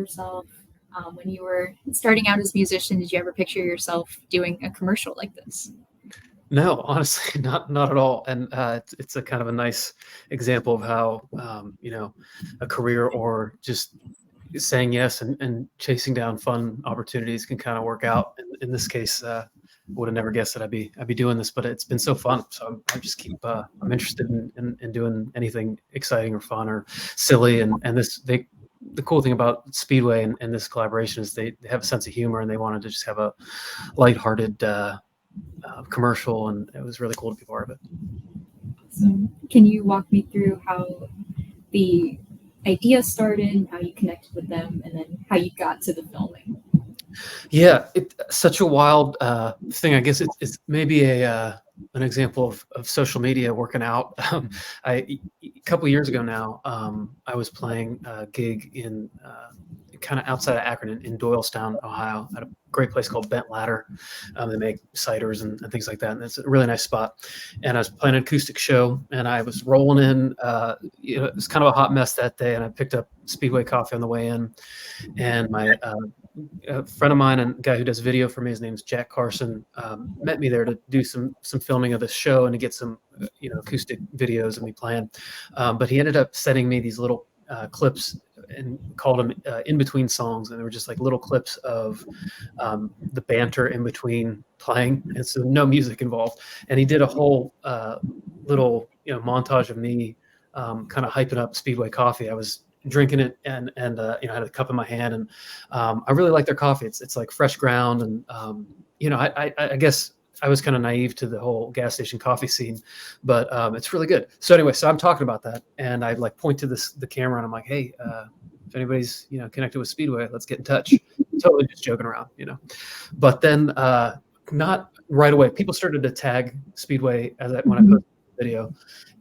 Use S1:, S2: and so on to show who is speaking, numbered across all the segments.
S1: yourself when you were starting out as a musician? Did you ever picture yourself doing a commercial like this?
S2: No, honestly, not at all. And it's a kind of a nice example of how a career or just saying yes and chasing down fun opportunities can kind of work out. In this case, would have never guessed that I'd be doing this, but it's been so fun. So I just keep I'm interested in doing anything exciting or fun or silly. And the cool thing about Speedway and this collaboration is they have a sense of humor, and they wanted to just have a lighthearted commercial, and it was really cool to be part of it.
S1: So can you walk me through how the idea started and how you connected with them, and then how you got to the filming?
S2: Yeah, it's such a wild thing. I guess it's maybe an example of social media working out. A couple years ago now, I was playing a gig in kind of outside of Akron in Doylestown, Ohio, at a great place called Bent Ladder. They make ciders and things like that, and it's a really nice spot. And I was playing an acoustic show, and I was rolling in. It was kind of a hot mess that day, and I picked up Speedway coffee on the way in. And my a friend of mine and a guy who does video for me, his name's Jack Carson, met me there to do some filming of the show and to get some acoustic videos of me playing. But he ended up sending me these little clips and called them in between songs, and they were just like little clips of the banter in between playing, and so no music involved. And he did a whole little montage of me kind of hyping up Speedway coffee. I was drinking it and had a cup in my hand, and I really like their coffee. It's like fresh ground, and I guess I was kind of naive to the whole gas station coffee scene, but it's really good. So anyway, so I'm talking about that, and I like point to the camera, and I'm like, hey, if anybody's connected with Speedway, let's get in touch. Totally just joking around, But then not right away, people started to tag Speedway when I posted the video,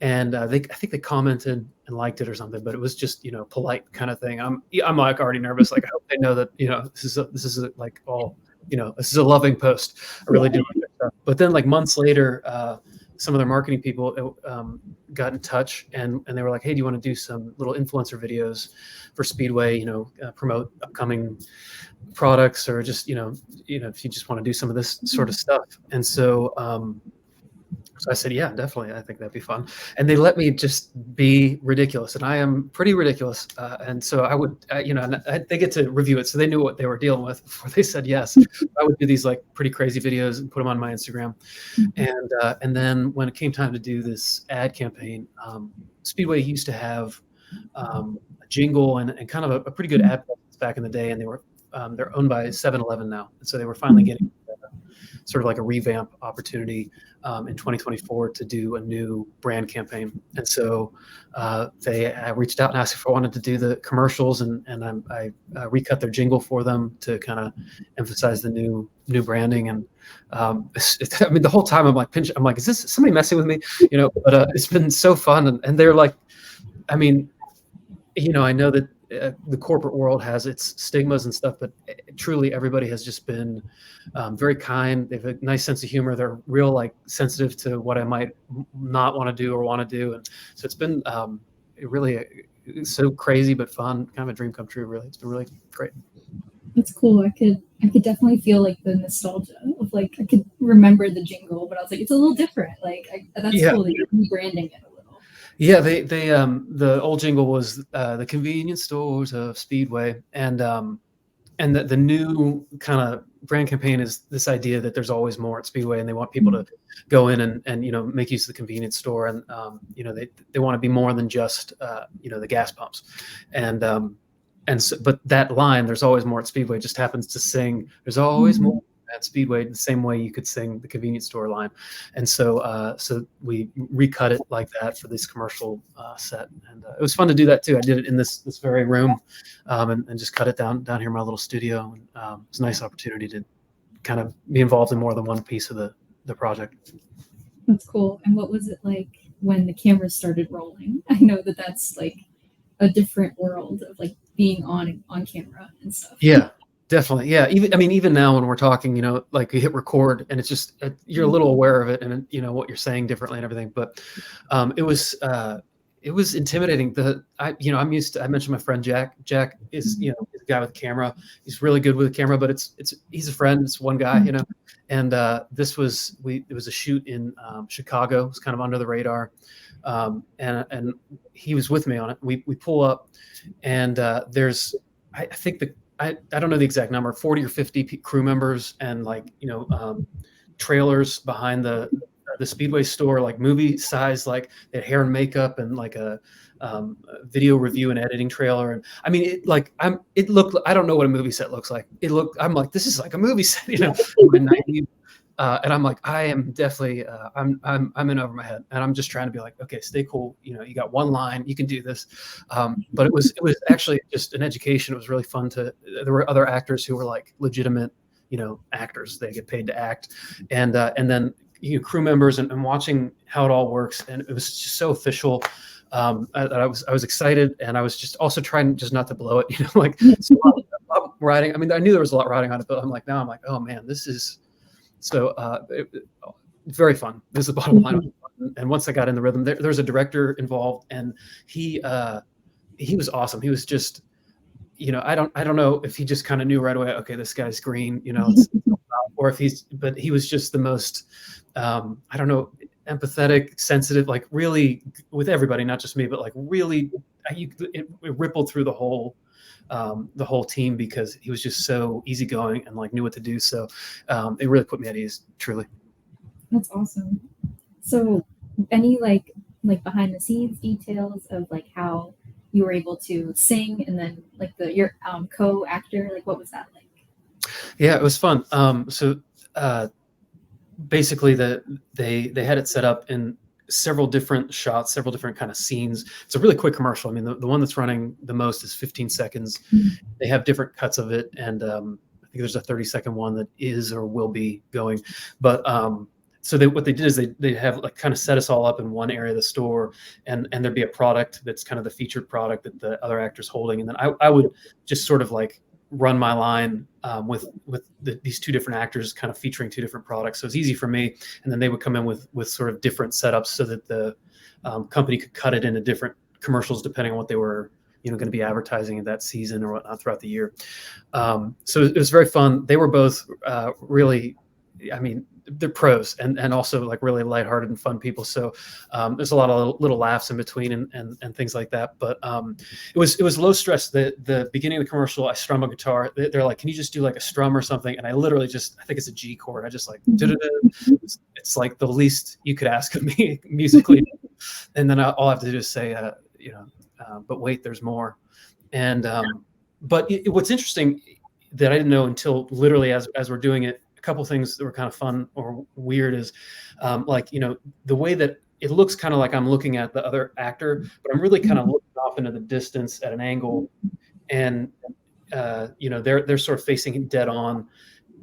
S2: and I think they commented and liked it or something, but it was just polite kind of thing. I'm like already nervous, like I hope they know that this is like all this is a loving post. I really do like that stuff. But then like months later, some of their marketing people got in touch, and they were like, hey, do you want to do some little influencer videos for Speedway, promote upcoming products, or just if you just want to do some of this sort of stuff. And so I said, yeah, definitely. I think that'd be fun. And they let me just be ridiculous. And I am pretty ridiculous. And so I would, they get to review it. So they knew what they were dealing with before they said yes. I would do these like pretty crazy videos and put them on my Instagram. And then when it came time to do this ad campaign, Speedway used to have a jingle and kind of a pretty good ad back in the day. And they're owned by 7-Eleven now. And so they were finally getting sort of like a revamp opportunity in 2024 to do a new brand campaign. And so they reached out and asked if I wanted to do the commercials, and I recut their jingle for them to kind of emphasize the new branding. And the whole time I'm like, is this somebody messing with me? But it's been so fun. And they're like, I know that the corporate world has its stigmas and stuff, but truly everybody has just been very kind. They have a nice sense of humor. They're real sensitive to what I might not want to do or want to do. And so it's been really so crazy, but fun, kind of a dream come true. Really. It's been really great.
S1: That's cool. I could definitely feel the nostalgia of I could remember the jingle, but I was like, it's a little different. That's cool that you're rebranding it.
S2: Yeah, they the old jingle was the convenience stores of Speedway, and the new kind of brand campaign is this idea that there's always more at Speedway, and they want people to go in and make use of the convenience store, and they want to be more than just the gas pumps, and so, but that line, there's always more at Speedway, just happens to sing there's always more at Speedway, the same way you could sing the convenience store line. And so we recut it like that for this commercial set, and it was fun to do that too. I did it in this very room, and just cut it down here in my little studio. And it's a nice opportunity to kind of be involved in more than one piece of the project.
S1: That's cool. And what was it like when the cameras started rolling? I know that's a different world of being on camera and stuff.
S2: Yeah. Definitely. Yeah. Even now when we're talking, you hit record, and it's just, you're a little aware of it, and what you're saying differently and everything. But it was it was intimidating. I'm used to, I mentioned my friend Jack. Jack is, he's a guy with a camera. He's really good with a camera, but he's a friend. It's one guy, and it was a shoot in Chicago. It was kind of under the radar. And he was with me on it. We pull up, and there's, I think I don't know the exact number, 40 or 50 crew members, and trailers behind the Speedway store, like movie size, like they had hair and makeup and like a video review and editing trailer. And I mean, it looked, I don't know what a movie set looks like. I'm like, this is like a movie set, in the 90s. And I'm like, I am definitely, I'm in over my head, and I'm just trying to be like, okay, stay cool. You got one line, you can do this. But it was actually just an education. It was really fun there were other actors who were like legitimate, actors. They get paid to act. And then, crew members and watching how it all works. And it was just so official. I was excited, and I was just also trying just not to blow it, like so a lot of riding. I mean, I knew there was a lot riding on it, but I'm like, oh man, this is so very fun. This is the bottom line. And once I got in the rhythm, there's a director involved, and he was awesome. He was just, I don't know if he just kind of knew right away, okay, this guy's green, or if but he was just the most, I don't know, empathetic, sensitive, like really with everybody, not just me, but like really, it rippled through the whole team, because he was just so easygoing and like knew what to do. So it really put me at ease, truly.
S1: That's awesome. So any like behind the scenes details of like how you were able to sing, and then like your co-actor, like what was that like?
S2: Yeah, it was fun. So basically they had it set up in several different shots, several different kind of scenes. It's a really quick commercial. I mean, the one that's running the most is 15 seconds. Mm-hmm. They have different cuts of it. And I think there's a 30-second one that is or will be going. But so what they did is they have like kind of set us all up in one area of the store, and there'd be a product that's kind of the featured product that the other actor's holding. And then I would just sort of like run my line with these two different actors kind of featuring two different products. So it's easy for me. And then they would come in with sort of different setups so that the company could cut it into different commercials depending on what they were, going to be advertising in that season or whatnot throughout the year. So it was very fun. They were both really, I mean, they're pros and also like really lighthearted and fun people. So there's a lot of little laughs in between and things like that. But it was low stress. The beginning of the commercial, I strum a guitar. They're like, can you just do like a strum or something? And I literally I think it's a G chord. I just like, it's like the least you could ask of me musically. And then all I have to do is say, but wait, there's more. And but what's interesting that I didn't know until literally as we're doing it, couple things that were kind of fun or weird is the way that it looks kind of like I'm looking at the other actor, but I'm really kind of looking off into the distance at an angle, and they're sort of facing dead on.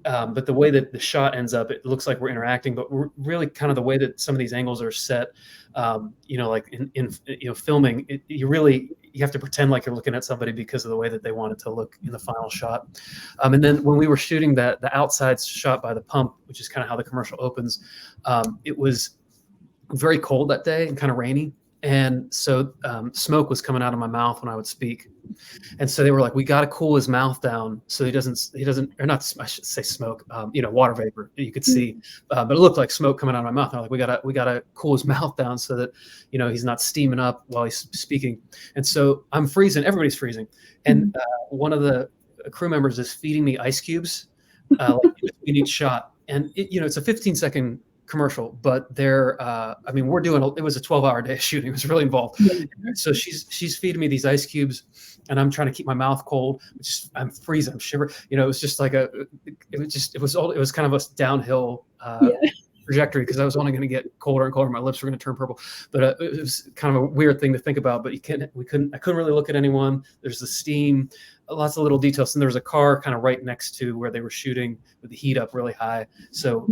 S2: But the way that the shot ends up, it looks like we're interacting, but we're really kind of the way that some of these angles are set, like in filming, you have to pretend like you're looking at somebody because of the way that they want it to look in the final shot. And then when we were shooting the outside shot by the pump, which is kind of how the commercial opens, it was very cold that day and kind of rainy. And so smoke was coming out of my mouth when I would speak. And so they were like, we got to cool his mouth down so he doesn't, or not, I should say smoke, water vapor you could see, but it looked like smoke coming out of my mouth. And I'm like, we gotta cool his mouth down so that, he's not steaming up while he's speaking. And so I'm freezing, everybody's freezing. And one of the crew members is feeding me ice cubes, like in each shot. And it's a 15-second commercial, but it was a 12-hour day of shooting. It was really involved. Yeah. So she's feeding me these ice cubes, and I'm trying to keep my mouth cold. I'm freezing, I'm shivering. It was just like it was kind of a downhill trajectory, because I was only going to get colder and colder. My lips were going to turn purple, but it was kind of a weird thing to think about. But I couldn't really look at anyone. There's the steam, lots of little details, and there was a car kind of right next to where they were shooting with the heat up really high. So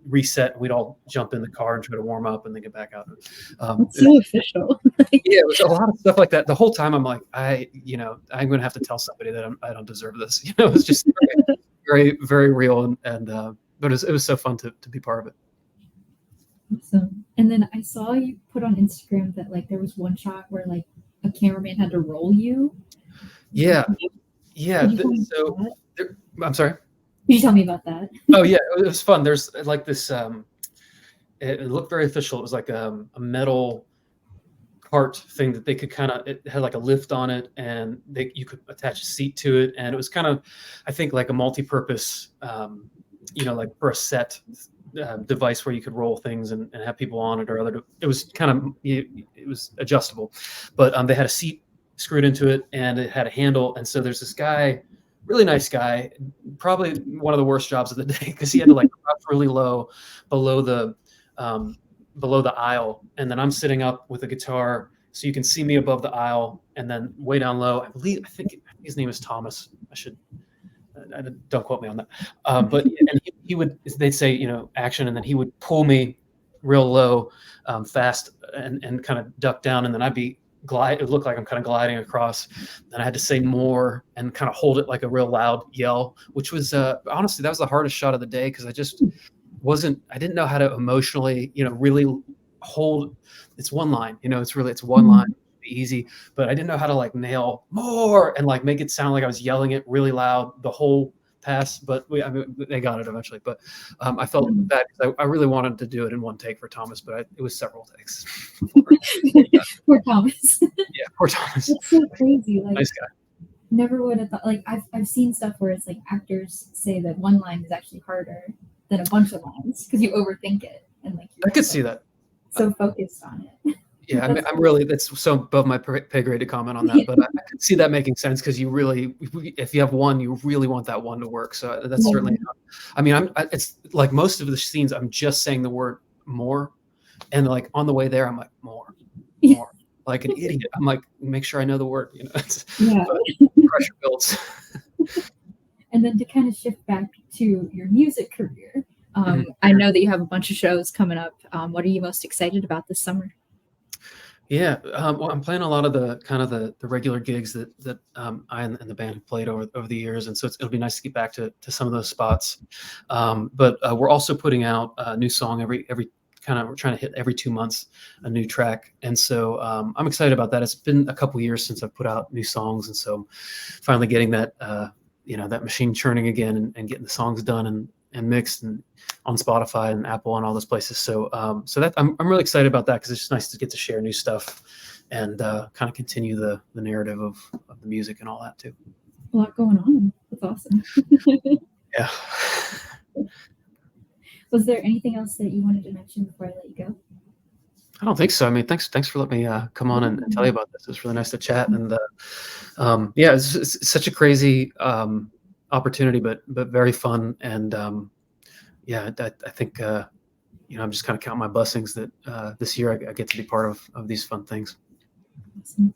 S2: reset, and we'd all jump in the car and try to warm up and then get back out.
S1: It's so official.
S2: It was a lot of stuff like that. The whole time I'm like, I'm going to have to tell somebody that I don't deserve this. It's just very, very real, and but it was so fun to be part of it.
S1: Awesome. And then I saw you put on Instagram that like there was one shot where like a cameraman had to roll you.
S2: Yeah, yeah.
S1: Could you tell me
S2: So
S1: about that?
S2: I'm sorry.
S1: Could you tell me about that?
S2: Oh yeah, it was fun. There's like this. It looked very official. It was like a metal cart thing that they could kind of. It had like a lift on it, and you could attach a seat to it, and it was kind of, I think, like a multi-purpose. Like for a set device where you could roll things and have people on it or other. It was kind of it was adjustable, but they had a seat screwed into it and it had a handle. And so there's this guy, really nice guy, probably one of the worst jobs of the day because he had to like crouch really low below the aisle, and then I'm sitting up with a guitar so you can see me above the aisle, and then way down low. I think his name is Thomas. Don't quote me on that. But and they'd say, action, and then he would pull me real low, fast, and kind of duck down, and then I'd be glide. It looked like I'm kind of gliding across. Then I had to say more and kind of hold it like a real loud yell, which was honestly that was the hardest shot of the day because I didn't know how to emotionally, really hold. It's one line, it's one line. Easy, but I didn't know how to like nail more and like make it sound like I was yelling it really loud the whole pass. But they got it eventually. But I felt bad because I really wanted to do it in one take for Thomas, but it was several takes.
S1: Poor Thomas.
S2: Yeah, poor Thomas.
S1: It's so crazy. Like,
S2: nice guy.
S1: Never would have thought. Like, I've seen stuff where it's like actors say that one line is actually harder than a bunch of lines because you overthink it and like
S2: I could see that.
S1: So focused on it.
S2: Yeah, I'm really, that's so above my pay grade to comment on that, but I can see that making sense because if you have one, you really want that one to work. So that's certainly, it's like most of the scenes, I'm just saying the word more. And like on the way there, I'm like, more, like an idiot. I'm like, make sure I know the word, pressure builds.
S1: And then to kind of shift back to your music career, I know that you have a bunch of shows coming up. What are you most excited about this summer?
S2: Yeah, well, I'm playing a lot of the regular gigs that I and the band have played over the years, and so it'll be nice to get back to some of those spots. But we're also putting out a new song every we're trying to hit every 2 months a new track, and so I'm excited about that. It's been a couple years since I've put out new songs, and so finally getting that that machine churning again and getting the songs done and mixed and on Spotify and Apple and all those places. So that I'm really excited about that because it's just nice to get to share new stuff and kind of continue the narrative of the music and all that too.
S1: A lot going on. That's awesome.
S2: Yeah.
S1: Was there anything else that you wanted to mention before I let you go?
S2: I don't think so. I mean, thanks for letting me come on and tell you about this. It was really nice to chat. And it's such a crazy opportunity, but very fun. And I think I'm just kind of counting my blessings that this year I get to be part of these fun things.
S1: Awesome.